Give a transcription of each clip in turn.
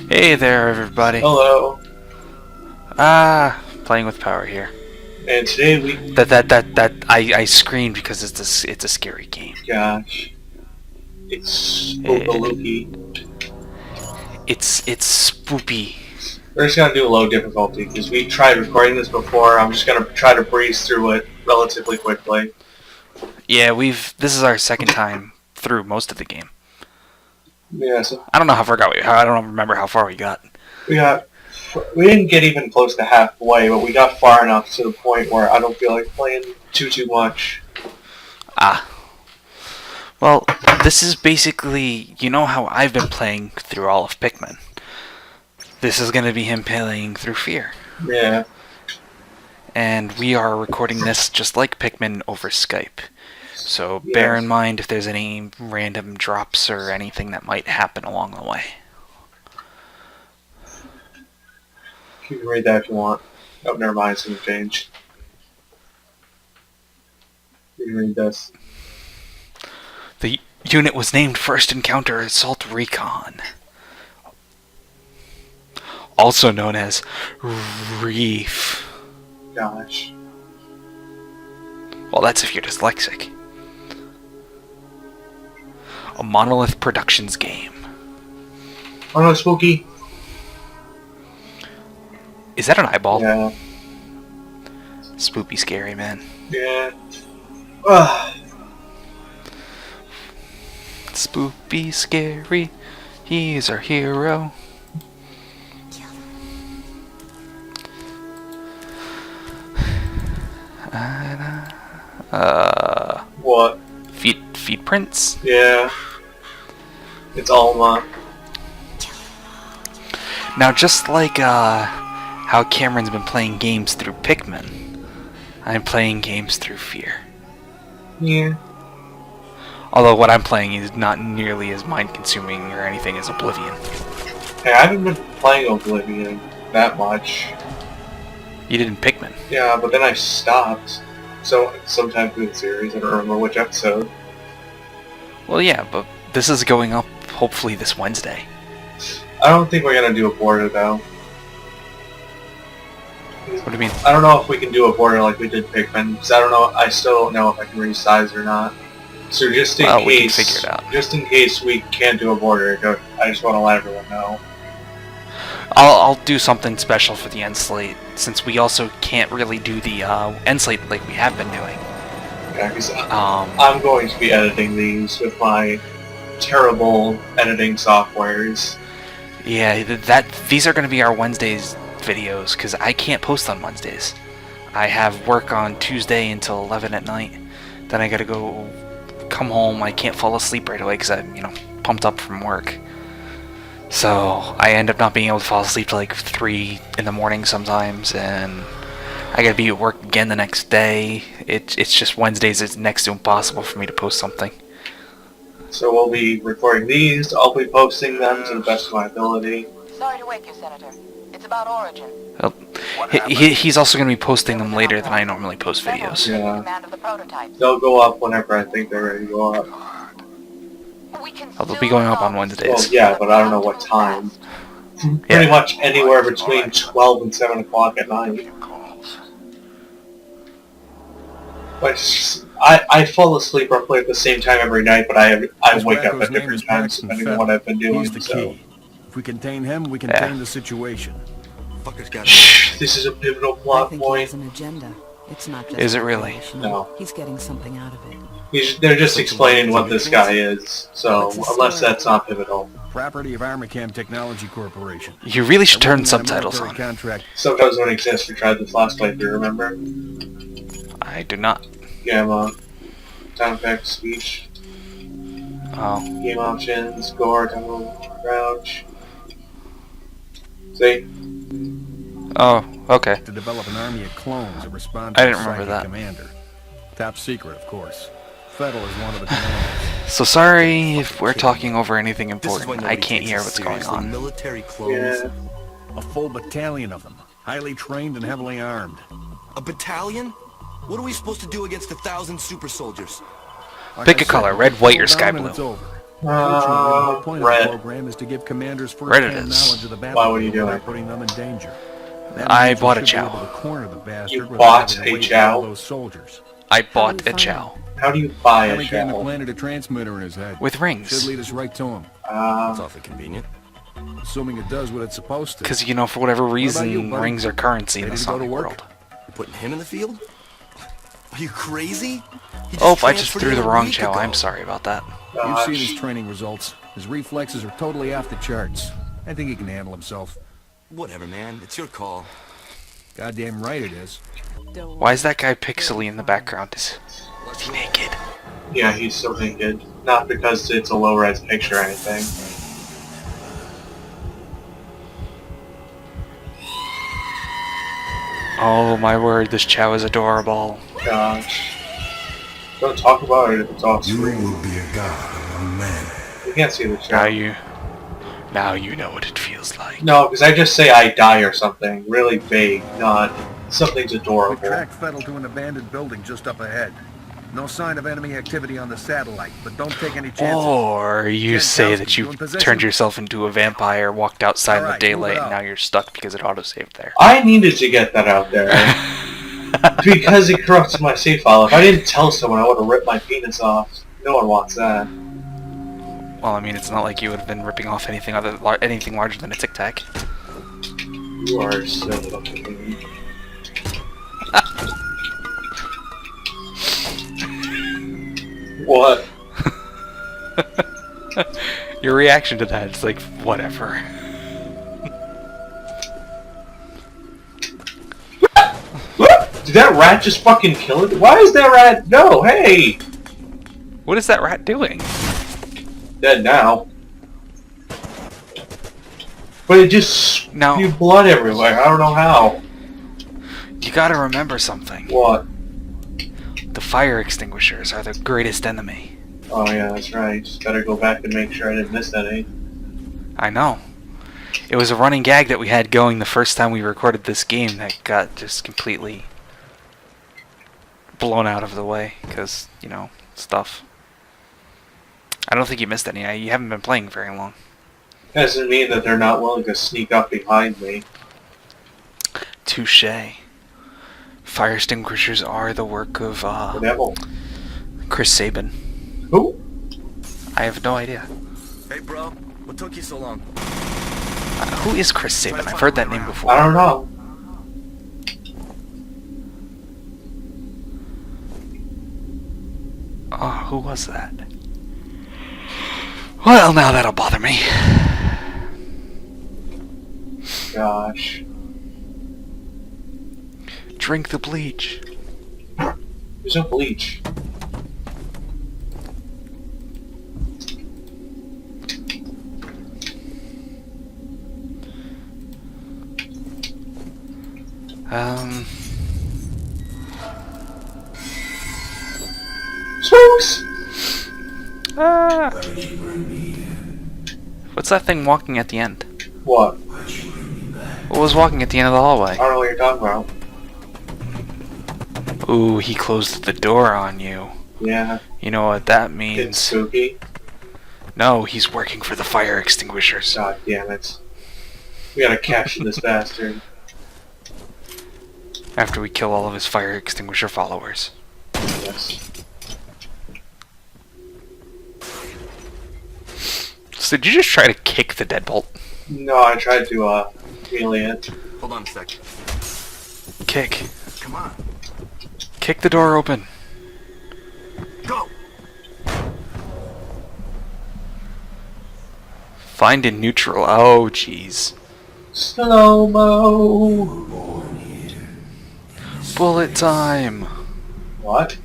Hey there, everybody. Hello. Playing with power here. And today we... I screamed because it's a scary game. Gosh. It's Eh, spoopalooky. It's spoopy. We're just gonna do low difficulty, because we tried recording this before. I'm just gonna try to breeze through it relatively quickly. Yeah, this is our second time through most of the game. Yeah, so I don't know how far I don't remember how far we got. we didn't get even close to halfway, but we got far enough to the point where I don't feel like playing too much. Well, this is basically, you know how I've been playing through all of Pikmin. This is going to be him playing through F.E.A.R. Yeah. And we are recording this just like Pikmin over Skype. So bear in mind if there's any random drops or anything that might happen along the way. You can read that if you want. Oh, never mind, it's gonna change. You can read this. The unit was named First Encounter Assault Recon, also known as Reef. Gosh. Well, that's if you're dyslexic. A Monolith Productions game. Oh no, spooky. Is that an eyeball? Yeah. Spoopy scary, man. Yeah. Ugh. Spoopy scary. He's our hero. What? Feet prints? Yeah. It's Alma. Now, just like how Cameron's been playing games through Pikmin, I'm playing games through F.E.A.R. Yeah. Although what I'm playing is not nearly as mind-consuming or anything as Oblivion. Hey, I haven't been playing Oblivion that much. You did in Pikmin. Yeah, but then I stopped. So, sometime through the series, I don't remember which episode. Well, yeah, but this is going up hopefully this Wednesday. I don't think we're gonna do a border, though. What do you mean? I don't know if we can do a border like we did Pikmin, because I still don't know if I can resize or not. So just in case, we can figure it out. Just in case we can't do a border, I just want to let everyone know. I'll do something special for the end slate, since we also can't really do the end slate like we have been doing. Yeah, because I'm going to be editing these with my terrible editing softwares. Yeah, these are going to be our Wednesdays videos, because I can't post on Wednesdays. I have work on Tuesday until 11 at night. Then I gotta come home. I can't fall asleep right away because I'm, pumped up from work. So I end up not being able to fall asleep till like 3 in the morning sometimes, and I gotta be at work again the next day. It's just Wednesdays. It's next to impossible for me to post something. So we'll be recording these. I'll be posting them to the best of my ability. Sorry to wake you, Senator. It's about Origin. Well, he's also going to be posting them later than I normally post videos. Yeah. Command of the prototype. They'll go up whenever I think they're ready to go up. They'll be going up on Wednesdays. Well, yeah, but I don't know what time. Pretty much anywhere between 12 and 7 o'clock at night. But I fall asleep roughly at the same time every night, but I wake up at different times depending on what I've been doing. He's the key. If we contain him, we contain the situation. Shh, this is a pivotal plot He point. has an agenda. It's not just Is it really? No. He's getting something out of it. They're just explaining what this guy is, so unless that's not pivotal. Property of Armacam Technology Corporation. You really should turn subtitles on. Subtitles don't exist. We tried this last playthrough, remember? I do not. Gamma. Sound effects, speech. Oh. Game options, score, tempo, crouch. See? Oh, okay. To develop an army of clones that respond I to didn't a remember psychic that. commander. Top secret, of course. Fettel is one of the commanders. So sorry if we're talking over anything This is why important. I nobody can't takes hear us what's going seriously. on. Military clones. Yeah. A full battalion of them, highly trained and heavily armed. A battalion? What are we supposed to do against 1,000 super soldiers? Like Pick I a said, color, you red, get white, pulled or sky down and it's blue. over. Fortunately, the whole point of red. the program is to give commanders Red it first-hand is. knowledge of the Why battlefield would you do without it? putting them in danger. That I means we bought a should be chow. able to corner the bastard You without bought having to a wait for chow? all those soldiers. I How do bought you a find chow. How do you buy a Henry came and shovel? planted a transmitter in his head. With Should rings. lead us right to him, That's awfully convenient. assuming it does what it's supposed to. Because, you know, for whatever about reason, you, buddy? rings are currency in Ready the to go to Sonic work? world. You're putting him in the field? Are you crazy? He Oh, I just transferred threw in the a wrong week chow. ago. I'm sorry about that. You've seen his Gosh. training results. His reflexes are totally off the charts. I think he can handle himself. Whatever, man. It's your call. Goddamn right it is. Why is that guy pixely in the background? Is he naked? Yeah, he's so naked. Not because it's a low-res picture or anything. Oh my word, this chow is adorable. Gosh. Don't talk about it if it's off You screen. will be a god among men. You can't see the Now show. now you know what it feels like. No, because I just say I die or something. Really vague, not something's We adorable. tracked Fettel to an abandoned building just up ahead. No sign of enemy activity on the satellite, but don't take any chances. Or you Jen say Kowski, that you you in position? turned yourself into a vampire, walked outside in the Alright, move daylight, it and up. now you're stuck because it autosaved there. I needed to get that out there. Because it corrupts my save file. If I didn't tell someone, I would have ripped my penis off. No one wants that. Well, I mean, it's not like you would have been ripping off anything anything larger than a Tic Tac. You are so fucking mean. What? Your reaction to that is like, whatever. Did that rat just fucking kill it? Why is that rat? No, hey! What is that rat doing? Dead now. But it just No. spewed blood everywhere. I don't know how. You gotta remember something. What? The fire extinguishers are the greatest enemy. Oh yeah, that's right. Just better go back and make sure I didn't miss that, eh? I know. It was a running gag that we had going the first time we recorded this game that got just completely blown out of the way because, you know, stuff. I don't think you missed any. You haven't been playing very long. Doesn't mean that they're not willing to sneak up behind me. Touche. Fire extinguishers are the work of The devil. Chris Sabin. Who? I have no idea. Hey, bro. What took you so long? Who is Chris Sabin? I've heard that name before. I don't know. Oh, who was that? Well, now that'll bother me. Gosh. Drink the bleach. There's no bleach. Spooks! Ah. What's that thing walking at the end? What? What was walking at the end of the hallway? I don't know what you're talking about. Ooh, he closed the door on you. Yeah, You know what that it's means? spooky. No, he's working for the fire extinguishers. God damn it. We gotta capture this bastard. After we kill all of his fire extinguisher followers. Yes. So did you just try to kick the deadbolt? No, I tried to, melee it. Hold on a sec. Kick. Come on. Kick the door open. Go! Find in neutral. Oh, jeez. Slow-mo! Bullet time. What?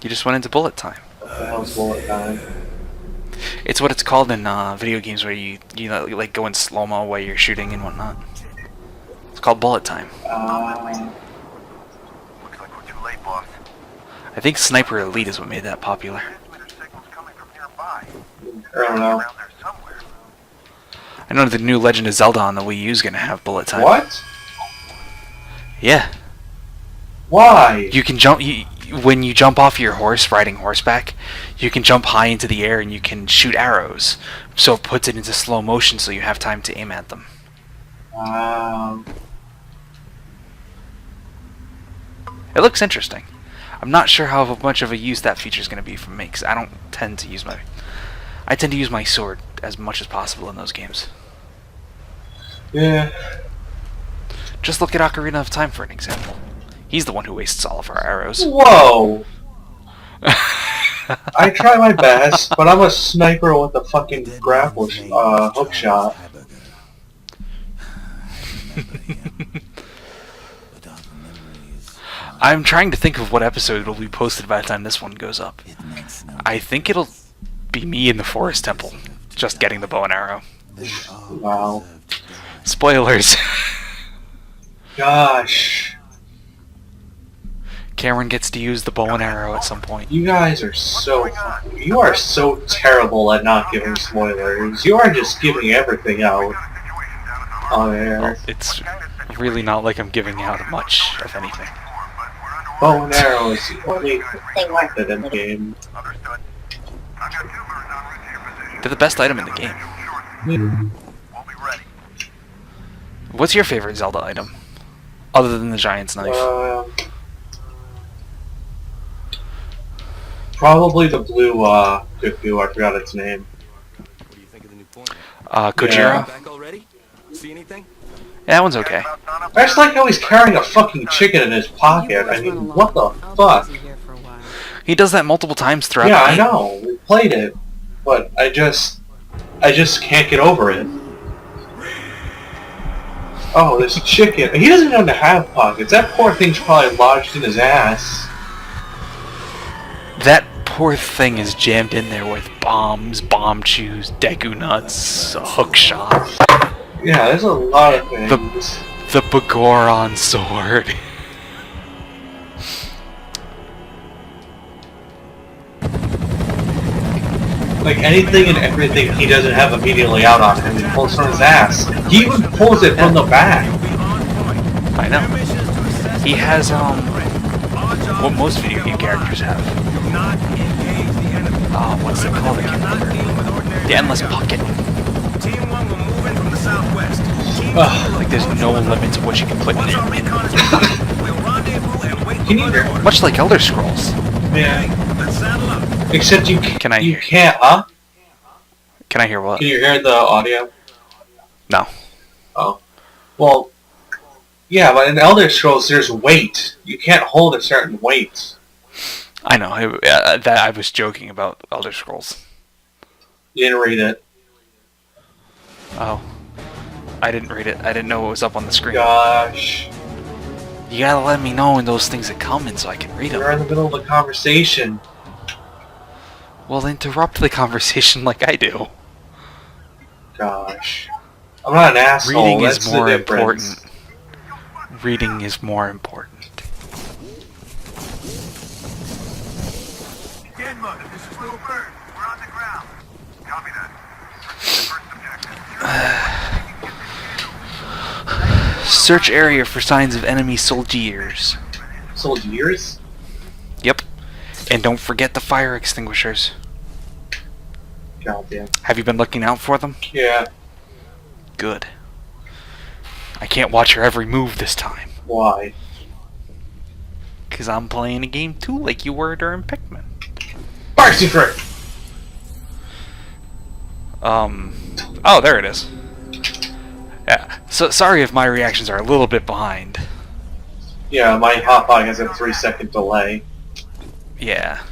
You just went into bullet time. What the hell's bullet time? It's what it's called in video games where you like go in slow-mo while you're shooting and whatnot. called bullet time. Looks like we're too late, boss. I think Sniper Elite is what made that popular. Transmitter signals coming from nearby. I don't know. Around there somewhere. I know the new Legend of Zelda on the Wii U is gonna have bullet time. What? Yeah. Why? You can jump. When you jump off your horse riding horseback, you can jump high into the air and you can shoot arrows. So it puts it into slow motion so you have time to aim at them. It looks interesting. I'm not sure how much of a use that feature is going to be for me, because I don't tend to use my... I tend to use my sword as much as possible in those games. Yeah. Just look at Ocarina of Time for an example. He's the one who wastes all of our arrows. Whoa! I try my best, but I'm a sniper with a fucking grapple hook shot. I'm trying to think of what episode will be posted by the time this one goes up. I think it'll be me in the Forest Temple, just getting the bow and arrow. Wow. Spoilers. Gosh. Cameron gets to use the bow and arrow at some point. You guys are so... You are so terrible at not giving spoilers. You are just giving everything out on air. Well, it's really not like I'm giving out much of anything. Bow and arrow is the only thing like that in the game. Understood. I've got 2 birds en route to your position. They're the best item in the game. We'll be ready. What's your favorite Zelda item? Other than the Giant's Knife. Probably the blue cuckoo, I forgot its name. What do you think of the new point? Kojiro? Yeah. Back already? See anything? Yeah, that one's okay. I just like how he's carrying a fucking chicken in his pocket. I mean, what the fuck? He does that multiple times throughout Yeah, the I game. know. We played it, but I just can't get over it. Oh, this chicken. He doesn't even have pockets. That poor thing's probably lodged in his ass. That poor thing is jammed in there with bombs, bomb chews, Deku nuts, a hook shot, Yeah, there's a lot of things. the Bagoron sword. Like anything and everything he doesn't have immediately out on him. He pulls from his ass. He even pulls it from the back. I know. He has, what most video game characters have. Oh, what's it called? I can't remember. The Endless Pocket. Like, there's no limit to what you can put in it. Can you hear? Much like Elder Scrolls. Yeah. Except you Can I you hear? can't, huh? Can I hear what? Can you hear the audio? No. Oh. Well, yeah, but in Elder Scrolls there's weight. You can't hold a certain weight. I know. That I was joking about Elder Scrolls. You didn't read it. Oh. I didn't read it. I didn't know it was up on the screen. Gosh. You gotta let me know when those things are coming so I can read You're them. in the middle of a conversation. Well, interrupt the conversation like I do. Gosh. I'm not an asshole. Reading That's is the more difference. important. Reading is more important. Again, Mother, this is Little Bird. We're on the ground. Copy that. First objective. Search area for signs of enemy soldiers. Soldiers? Yep. And don't forget the fire extinguishers. Goddamn. Have you been looking out for them? Yeah. Good. I can't watch your every move this time. Why? Because I'm playing a game too like you were during Pikmin. Fire secret! Oh, there it is. Yeah. So sorry if my reactions are a little bit behind. Yeah, my Hotbot has a 3-second delay. Yeah.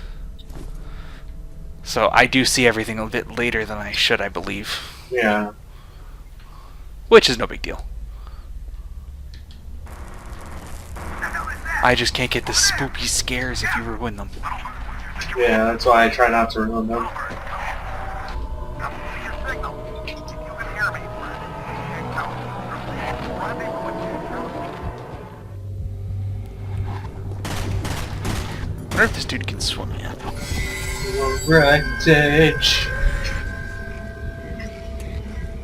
So I do see everything a bit later than I should, I believe. Yeah. Which is no big deal. I just can't get the spoopy scares if you ruin them. Yeah, that's why I try not to ruin them. wonder if this dude can swim yet. Wreckage.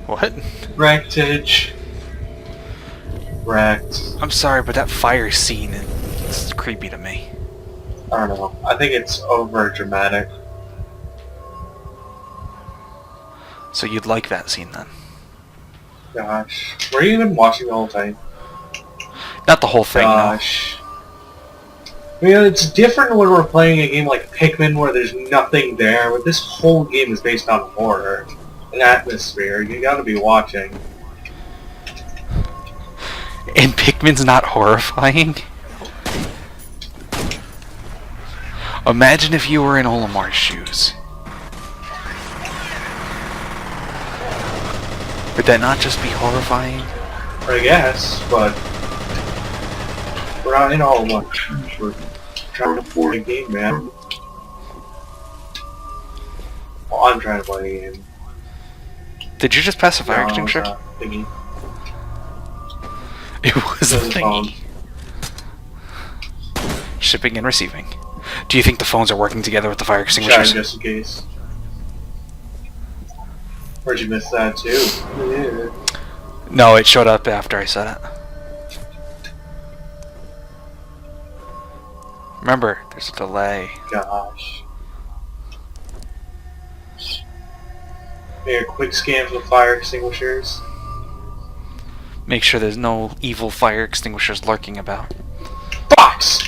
What? Wreckage. Wrecked. I'm sorry, but that fire scene is creepy to me. I don't know. I think it's over dramatic. So you'd like that scene then? Gosh. Were you even watching the whole time? Not the whole thing, Gosh. I mean, it's different when we're playing a game like Pikmin where there's nothing there, but this whole game is based on horror and atmosphere. You gotta be watching. no. And Pikmin's not horrifying? Imagine if you were in Olamar's shoes. Would that not just be horrifying? I guess, but we're not in all one. We're trying to play a game, man. Well, I'm trying to play a game. Did you just pass a fire No, extinguisher? it's not thingy. It was a It's a phone. thingy. Shipping and receiving. Do you think the phones are working together with the fire Trying extinguishers? just in case. Where'd you miss that too? Yeah. No, it showed up after I said it. Remember, there's a delay. Gosh. Make a quick scan for the fire extinguishers. Make sure there's no evil fire extinguishers lurking about. Box!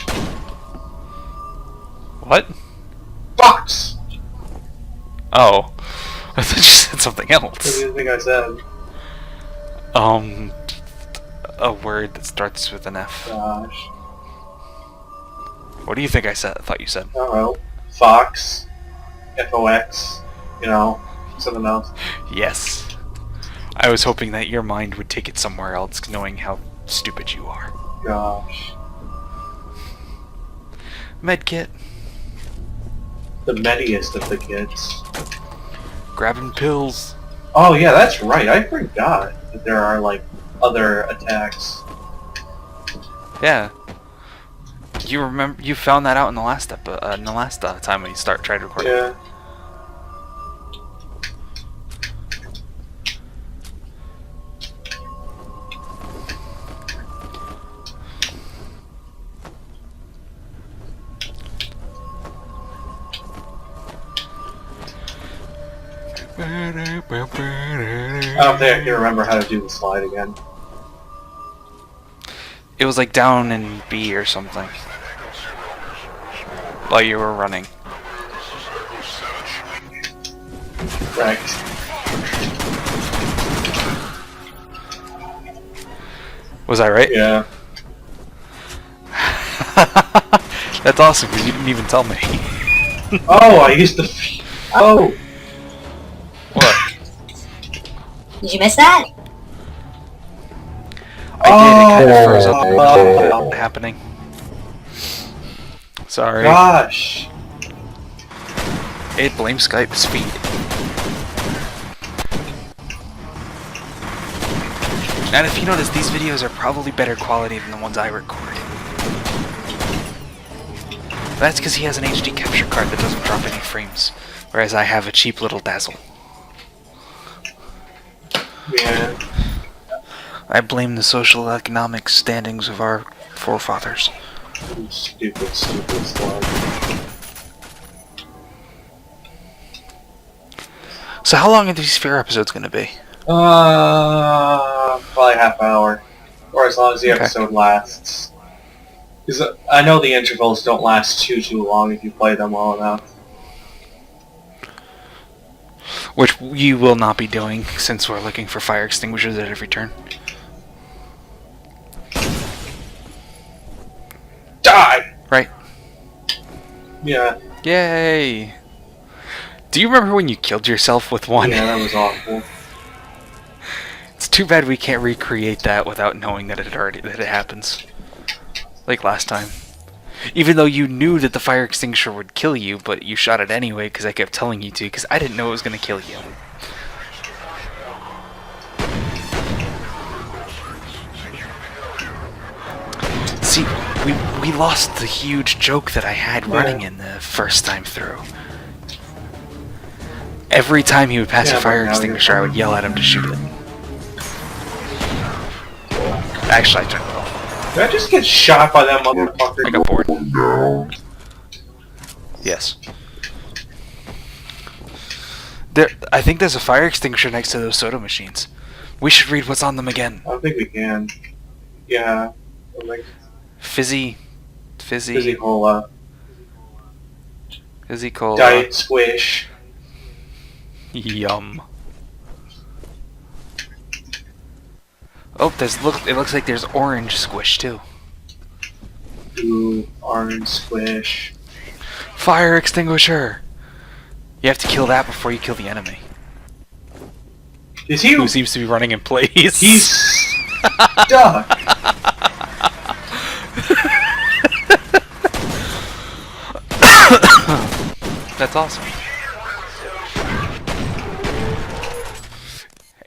What? Box! Oh. I thought you said something What else. do you think I said? A word that starts with an F. Gosh. What do you think I said? I thought you said. I don't know. Fox. F-O-X. You know, something else. Yes. I was hoping that your mind would take it somewhere else, knowing how stupid you are. Gosh. Medkit. The metiest of the kids. Grabbing pills. Oh yeah, that's right. I forgot that there are like other attacks. Yeah. You remember? You found that out in the last time when you tried recording. Yeah. I don't think I can remember how to do the slide again. It was like down in B or something. While you were running. Right. Was I right? Yeah. That's awesome because you didn't even tell me. Oh, I used to. Oh. What? Did you miss that? I did. It kind of froze up Oh. happening. Sorry. Gosh. It blames Skype's feed. And if you notice, these videos are probably better quality than the ones I record. That's because he has an HD capture card that doesn't drop any frames, whereas I have a cheap little dazzle. Yeah. I blame the social economic standings of our forefathers. You stupid slug. So how long are these F.E.A.R episodes going to be? Probably half hour. Or as long as the Okay. episode lasts. Because I know the intervals don't last too long if you play them well enough. Which you will not be doing, since we're looking for fire extinguishers at every turn. Die! Right. Yeah. Yay! Do you remember when you killed yourself with one? Yeah, that was awful. It's too bad we can't recreate that without knowing that it happens. Like last time. Even though you knew that the fire extinguisher would kill you, but you shot it anyway because I kept telling you to, because I didn't know it was going to kill you. See, we lost the huge joke that I had running in the first time through. Every time he would pass a fire extinguisher, I would yell at him to shoot it. Actually, I turned it off. Did I just get shot by that motherfucker? I got bored. Yes. I think there's a fire extinguisher next to those soda machines. We should read what's on them again. I don't think we can. Yeah. Like Fizzy cola. Fizzy cola. Diet squish. Yum. Oh, it looks like there's orange squish too. Ooh, orange squish. Fire extinguisher. You have to kill that before you kill the enemy. Is he? Who seems to be running in place? He's stuck. That's awesome.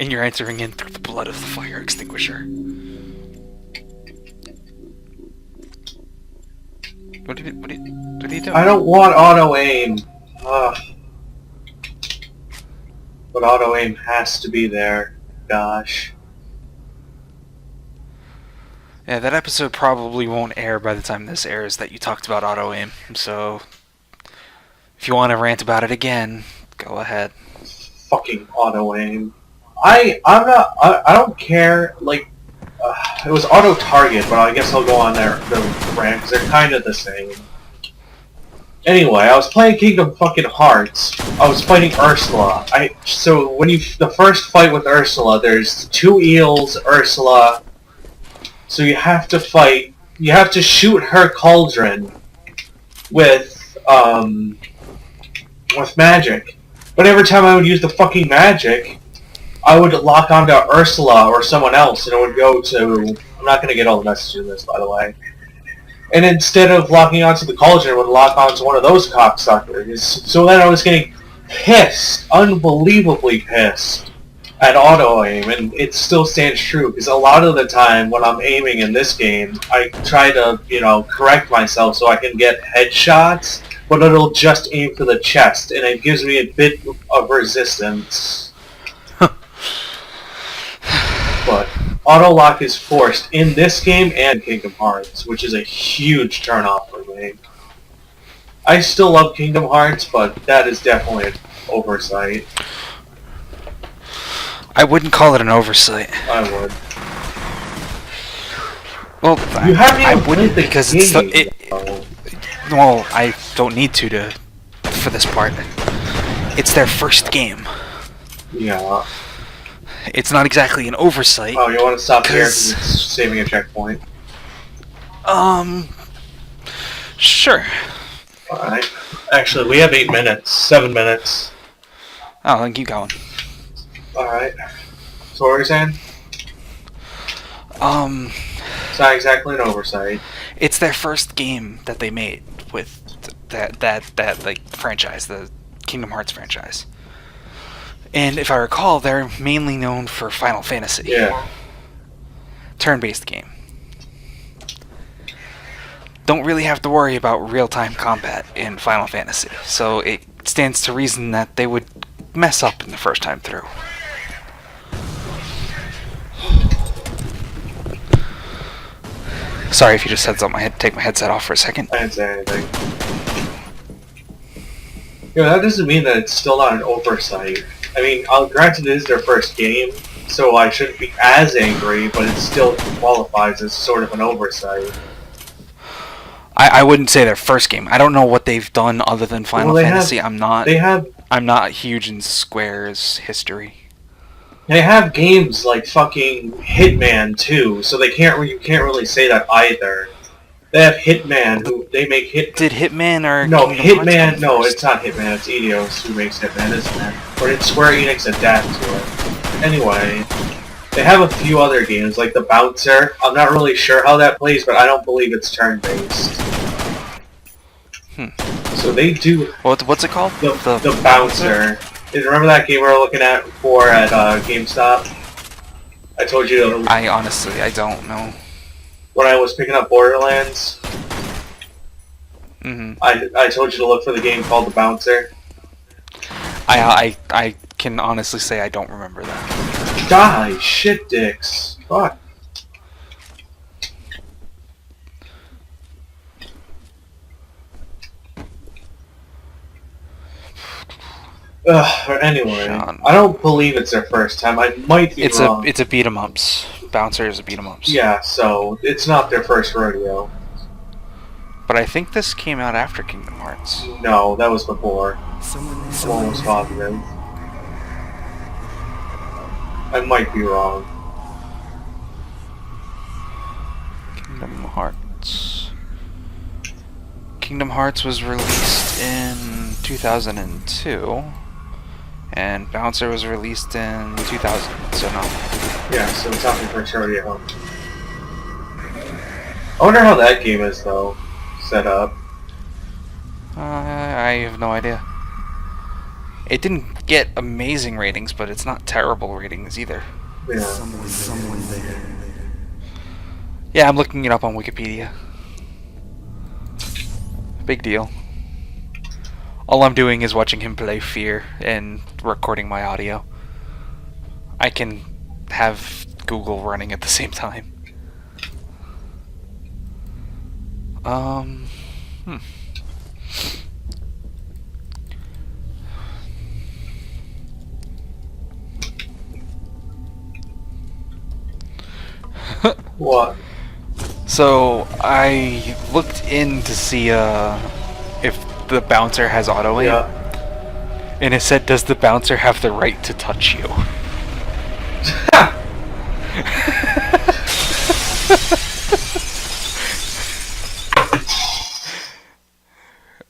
And you're entering in through the blood of the fire extinguisher. What are you doing? I don't want auto aim. Ugh. But auto aim has to be there. Gosh. Yeah, that episode probably won't air by the time this airs that you talked about auto aim. So, if you want to rant about it again, go ahead. Fucking auto aim. I don't care. Like, it was auto target, but I guess I'll go on their brand because they're kind of the same. Anyway, I was playing Kingdom fucking Hearts. I was fighting Ursula. So when the first fight with Ursula, there's 2 eels, Ursula. So you have to fight. You have to shoot her cauldron with magic. But every time I would use the fucking magic, I would lock onto Ursula or someone else, and it would go to... I'm not going to get all the messages in this, by the way. And instead of locking onto the cauldron, it would lock onto one of those cocksuckers. So then I was getting pissed, unbelievably pissed, at auto aim, and it still stands true, because a lot of the time when I'm aiming in this game, I try to, correct myself so I can get headshots, but it'll just aim for the chest, and it gives me a bit of resistance. But auto lock is forced in this game and Kingdom Hearts, which is a huge turnoff for me. I still love Kingdom Hearts, but that is definitely an oversight. I wouldn't call it an oversight. I would. Well, You haven't I even wouldn't played the because game. well, I don't need to for this part. It's their first game. Yeah. It's not exactly an oversight. Oh, you want to stop here because it's saving a checkpoint? Sure. Alright. Actually, we have 8 minutes. 7 minutes. Oh, then keep going. Alright. So what were you saying? It's not exactly an oversight. It's their first game that they made with that like franchise, the Kingdom Hearts franchise. And if I recall, they're mainly known for Final Fantasy. Yeah. Turn-based game. Don't really have to worry about real-time combat in Final Fantasy, so it stands to reason that they would mess up in the first time through. Sorry if you just said something. I had to take my headset off for a second. I didn't say anything. Yeah, that doesn't mean that it's still not an oversight. I mean, granted it is their first game, so I shouldn't be as angry, but it still qualifies as sort of an oversight. I wouldn't say their first game. I don't know what they've done other than Final Fantasy. I'm not huge in Square's history. They have games like fucking Hitman too, so you can't really say that either. They have Hitman, who they make Hit. Did Hitman or No, Kingdom Hitman. Hearts No, first? it's not Hitman. It's Eidos who makes Hitman, isn't it? Or did Square Enix adapt to it? Anyway, they have a few other games like the Bouncer. I'm not really sure how that plays, but I don't believe it's turn-based. So they do. What's it called? The Bouncer. Remember that game we were looking at before at GameStop? I told you. I honestly, I don't know. when I was picking up Borderlands, Mm-hmm. I told you to look for the game called The Bouncer. I can honestly say I don't remember that. Die, shit dicks. Fuck. Anyway, Sean. I don't believe it's their first time. I might be wrong. It's a beat 'em ups. Bouncer is a beat 'em ups. Yeah, so it's not their first rodeo. But I think this came out after Kingdom Hearts. No, that was before. Someone Someone was positive. I might be wrong. Kingdom Hearts. Kingdom Hearts was released in 2002, and Bouncer was released in 2000. So no. Yeah, so it's not their first rodeo. I wonder how that game is though, set up. I have no idea. It didn't get amazing ratings, but it's not terrible ratings either. Yeah. someone there. Yeah, I'm looking it up on Wikipedia. Big deal. All I'm doing is watching him play F.E.A.R. and recording my audio. I can have Google running at the same time. What? So I looked in to see if the bouncer has auto aim, Yeah. and it said, "Does the bouncer have the right to touch you?"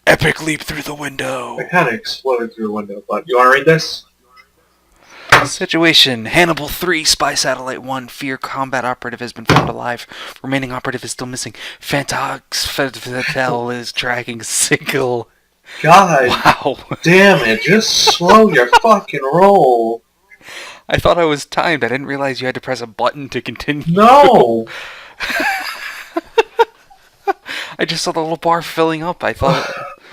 Epic leap through the window. I kind of exploded through the window, but you want to read this? Situation: Hannibal 3, Spy Satellite 1, F.E.A.R. combat operative has been found alive. Remaining operative is still missing. Fantox Fatel is tracking single. God Wow. damn it, just slow your fucking roll. I thought I was timed. I didn't realize you had to press a button to continue. No! I just saw the little bar filling up. I thought...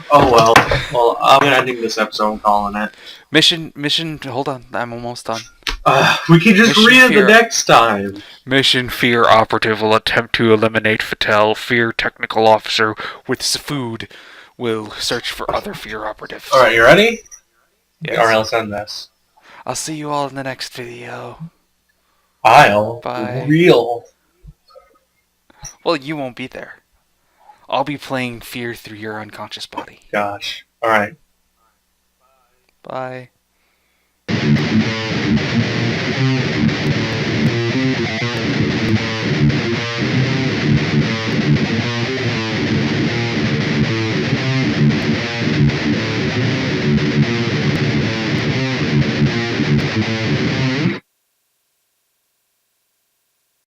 Oh well. Well, I'm ending this episode and calling it. Mission, hold on. I'm almost done. We can just Mission read it F.E.A.R. the next time. Mission: F.E.A.R. operative will attempt to eliminate Fatel. F.E.A.R. technical officer with food will search for other F.E.A.R. operatives. Alright, you ready? Yes. Alright, let's end this. I'll see you all in the next video. I'll Bye. real. Well, you won't be there. I'll be playing F.E.A.R. through your unconscious body. Gosh. Alright. Bye.